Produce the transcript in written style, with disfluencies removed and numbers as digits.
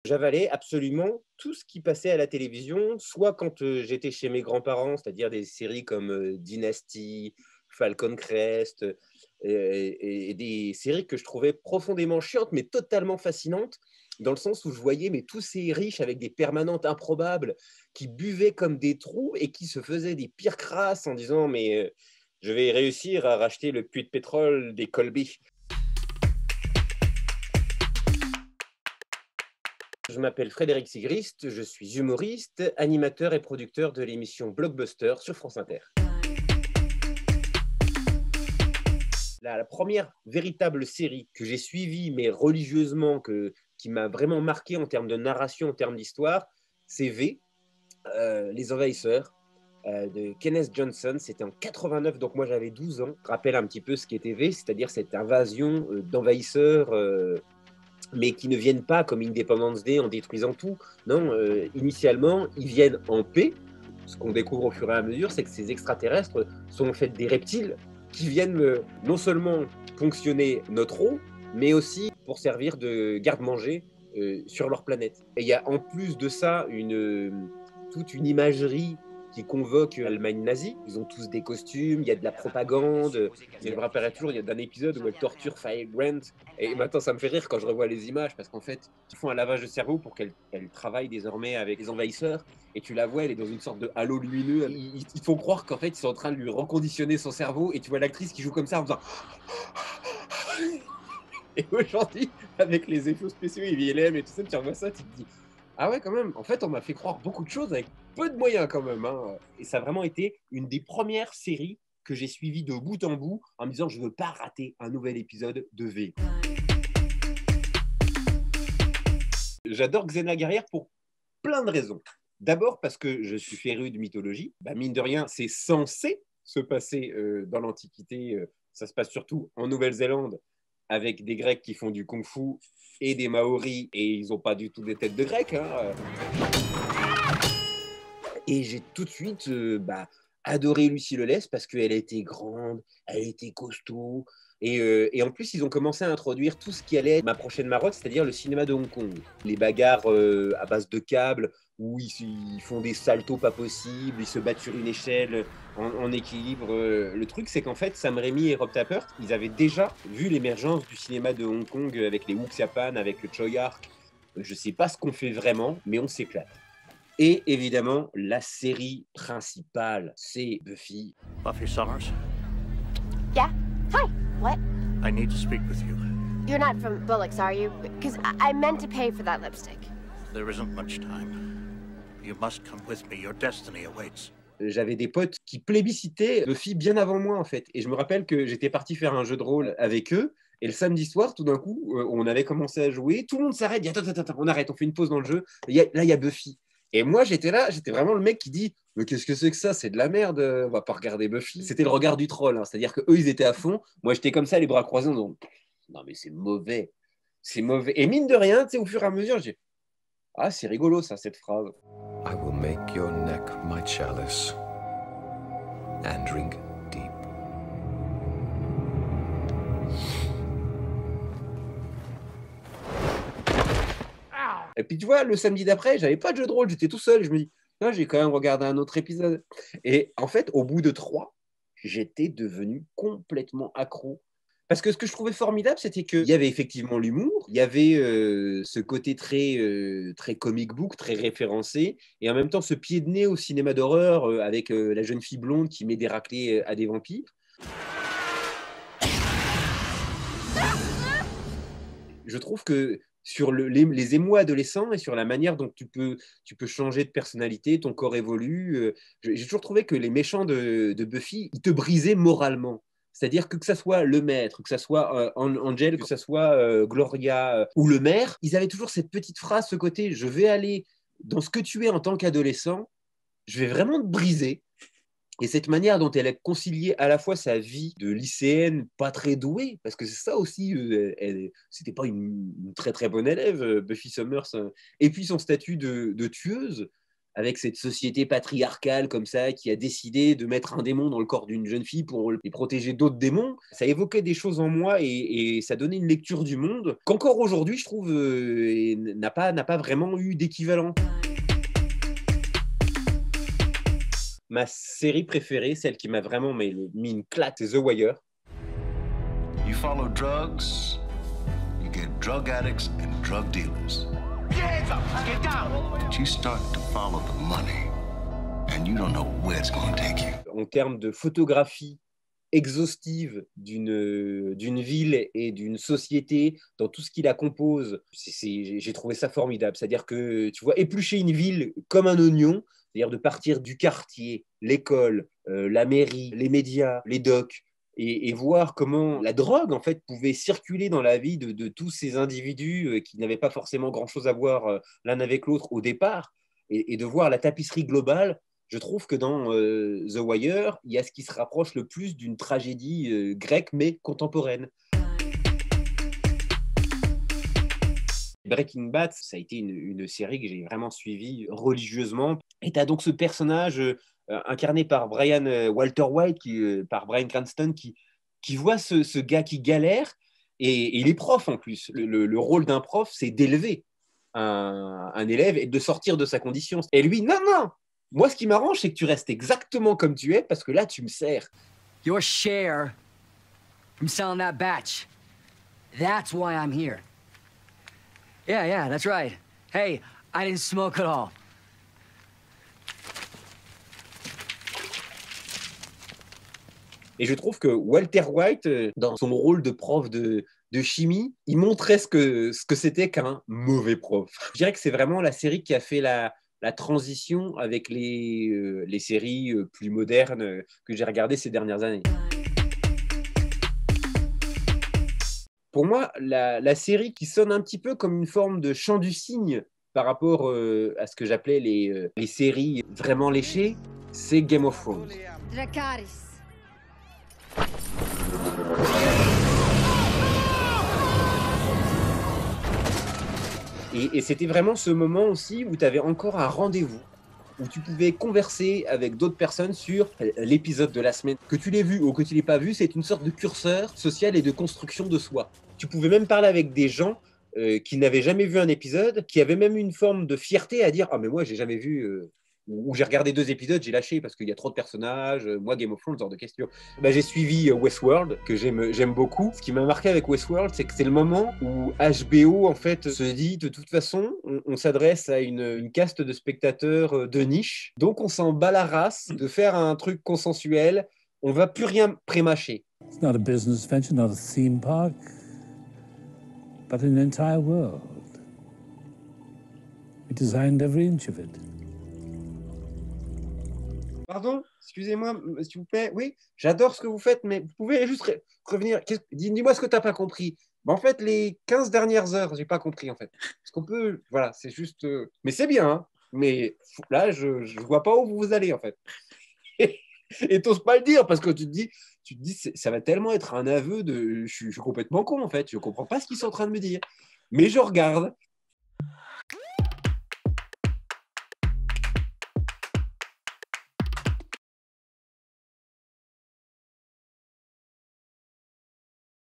J'avalais absolument tout ce qui passait à la télévision, soit quand, j'étais chez mes grands-parents, c'est-à-dire des séries comme, Dynasty, Falcon Crest, et des séries que je trouvais profondément chiantes, mais totalement fascinantes, dans le sens où je voyais, mais tous ces riches avec des permanentes improbables, qui buvaient comme des trous et qui se faisaient des pires crasses en disant: «Mais, je vais réussir à racheter le puits de pétrole des Colby». Je m'appelle Frédéric Sigrist, je suis humoriste, animateur et producteur de l'émission Blockbuster sur France Inter. La première véritable série que j'ai suivie, mais religieusement, qui m'a vraiment marqué en termes de narration, en termes d'histoire, c'est V, Les Envahisseurs, de Kenneth Johnson. C'était en 89, donc moi j'avais 12 ans. Je rappelle un petit peu ce qu'était V, c'est-à-dire cette invasion d'envahisseurs, mais qui ne viennent pas comme Independence Day en détruisant tout. Non, initialement, ils viennent en paix. Ce qu'on découvre au fur et à mesure, c'est que ces extraterrestres sont en fait des reptiles qui viennent non seulement ponctionner notre eau, mais aussi pour servir de garde-manger sur leur planète. Et il y a en plus de ça toute une imagerie qui convoque l'Allemagne nazie. Ils ont tous des costumes, il y a de la propagande. Je me rappellerai toujours, il y a un épisode où elle torture Faye Grant. Et maintenant, ça me fait rire quand je revois les images, parce qu'en fait, ils font un lavage de cerveau pour qu'elle travaille désormais avec les envahisseurs. Et tu la vois, elle est dans une sorte de halo lumineux. Ils font croire qu'en fait, ils sont en train de lui reconditionner son cerveau. Et tu vois l'actrice qui joue comme ça en faisant... Et aujourd'hui, avec les effets spéciaux, et VLM et tout ça, tu revois ça, tu te dis, ah ouais, quand même, en fait, on m'a fait croire beaucoup de choses avec peu de moyens quand même, hein. Et ça a vraiment été une des premières séries que j'ai suivies de bout en bout en me disant, je ne veux pas rater un nouvel épisode de V. J'adore Xena Guerrière pour plein de raisons. D'abord parce que je suis féru de mythologie. Bah, mine de rien, c'est censé se passer dans l'Antiquité. Ça se passe surtout en Nouvelle-Zélande avec des Grecs qui font du kung-fu et des Maoris, et ils n'ont pas du tout des têtes de Grecs, hein. Et j'ai tout de suite adoré Lucie Lelès parce qu'elle était grande, elle était costaud. Et en plus, ils ont commencé à introduire tout ce qui allait être ma prochaine marotte, c'est-à-dire le cinéma de Hong Kong. Les bagarres à base de câbles, où ils font des saltos pas possibles, ils se battent sur une échelle en équilibre. Le truc, c'est qu'en fait, Sam Raimi et Rob Tapert, ils avaient déjà vu l'émergence du cinéma de Hong Kong avec les Wuxiapan, avec le Choi Ark. Je sais pas ce qu'on fait vraiment, mais on s'éclate. Et évidemment, la série principale, c'est Buffy. Buffy Summers, Yeah? Hi. What? I need to speak with you. You're not from Bullock's, are you? Because I meant to pay for that lipstick. There isn't much time. You must come with me. Your destiny awaits. J'avais des potes qui plébiscitaient Buffy bien avant moi, en fait. Et je me rappelle que j'étais parti faire un jeu de rôle avec eux. Et le samedi soir, tout d'un coup, on avait commencé à jouer. Tout le monde s'arrête. Dit, attends, on arrête, on fait une pause dans le jeu. Là, il y a Buffy. Et moi, j'étais vraiment le mec qui dit, mais qu'est-ce que c'est que ça? C'est de la merde, on va pas regarder Buffy. C'était le regard du troll, hein. C'est-à-dire qu'eux, ils étaient à fond. Moi, j'étais comme ça, les bras croisés, donc non, mais c'est mauvais. C'est mauvais. Et mine de rien, tu sais, au fur et à mesure, j'ai ah, c'est rigolo, ça, cette phrase. I will make your neck my chalice and drink deep. Et puis tu vois, le samedi d'après, j'avais pas de jeu de rôle, j'étais tout seul. Je me dis, ah, j'ai quand même regardé un autre épisode. Et en fait, au bout de 3, j'étais devenu complètement accro. Parce que ce que je trouvais formidable, c'était qu'il y avait effectivement l'humour, il y avait ce côté très comic book, très référencé, et en même temps ce pied de nez au cinéma d'horreur avec la jeune fille blonde qui met des raclées à des vampires. Je trouve que sur les émois adolescents et sur la manière dont tu peux changer de personnalité, ton corps évolue, j'ai toujours trouvé que les méchants de Buffy, ils te brisaient moralement. C'est-à-dire que ça soit le maître, que ça soit Angel, que ça soit Gloria ou le maire, ils avaient toujours cette petite phrase, ce côté, je vais aller dans ce que tu es en tant qu'adolescent, je vais vraiment te briser. Et cette manière dont elle a concilié à la fois sa vie de lycéenne pas très douée, parce que c'est ça aussi, c'était pas une très très bonne élève, Buffy Summers, et puis son statut de tueuse, avec cette société patriarcale comme ça qui a décidé de mettre un démon dans le corps d'une jeune fille pour les protéger d'autres démons. Ça évoquait des choses en moi et ça donnait une lecture du monde qu'encore aujourd'hui, je trouve, n'a pas vraiment eu d'équivalent. Ma série préférée, celle qui m'a vraiment mis une claque, c'est The Wire. You follow drugs, you get drug addicts and drug dealers. Get hands up! Get down! But you start to follow the money, and you don't know where it's going to take you. En termes de photographie exhaustive d'une ville et d'une société, dans tout ce qui la compose, j'ai trouvé ça formidable. C'est-à-dire que tu vois éplucher une ville comme un oignon, c'est-à-dire de partir du quartier, l'école, la mairie, les médias, les docs, et voir comment la drogue en fait pouvait circuler dans la vie de tous ces individus qui n'avaient pas forcément grand-chose à voir l'un avec l'autre au départ, et de voir la tapisserie globale. Je trouve que dans The Wire, il y a ce qui se rapproche le plus d'une tragédie grecque mais contemporaine. Breaking Bad, ça a été une série que j'ai vraiment suivie religieusement. Et tu as donc ce personnage incarné par Walter White, par Bryan Cranston, qui voit ce gars qui galère, et il est prof en plus. Le rôle d'un prof, c'est d'élever un élève et de sortir de sa condition. Et lui, non, moi ce qui m'arrange, c'est que tu restes exactement comme tu es, parce que là, tu me sers. Your share from selling that batch. That's why I'm here. Yeah, that's right. Hey, I didn't smoke at all. Et je trouve que Walter White, dans son rôle de prof de chimie, il montrait ce que c'était qu'un mauvais prof. Je dirais que c'est vraiment la série qui a fait la transition avec les séries plus modernes que j'ai regardées ces dernières années. Pour moi, la série qui sonne un petit peu comme une forme de chant du cygne par rapport à ce que j'appelais les séries vraiment léchées, c'est Game of Thrones. Dracarys. Et c'était vraiment ce moment aussi où tu avais encore un rendez-vous, où tu pouvais converser avec d'autres personnes sur l'épisode de la semaine. Que tu l'aies vu ou que tu l'aies pas vu, c'est une sorte de curseur social et de construction de soi. Tu pouvais même parler avec des gens qui n'avaient jamais vu un épisode, qui avaient même une forme de fierté à dire « Ah mais moi j'ai jamais vu… ou j'ai regardé 2 épisodes, j'ai lâché parce qu'il y a trop de personnages, moi Game of Thrones, hors de question. » J'ai suivi Westworld, que j'aime beaucoup. Ce qui m'a marqué avec Westworld, c'est que c'est le moment où HBO en fait se dit de toute façon, on s'adresse à une caste de spectateurs de niche, donc on s'en bat la race de faire un truc consensuel, on va plus rien prémâcher. It's not a business venture, not a theme park, but an entire world. We designed every inch of it. Pardon, excusez-moi, s'il vous plaît. Oui, j'adore ce que vous faites, mais vous pouvez juste revenir. Dis-moi ce que tu n'as pas compris. En fait, les 15 dernières heures, j'ai pas compris, en fait. Est-ce qu'on peut… Voilà, c'est juste… Mais c'est bien, hein. Mais là, je vois pas où vous allez, en fait. Et t'oses pas le dire, parce que tu te dis ça va tellement être un aveu de… Je suis complètement con, en fait. Je comprends pas ce qu'ils sont en train de me dire. Mais je regarde.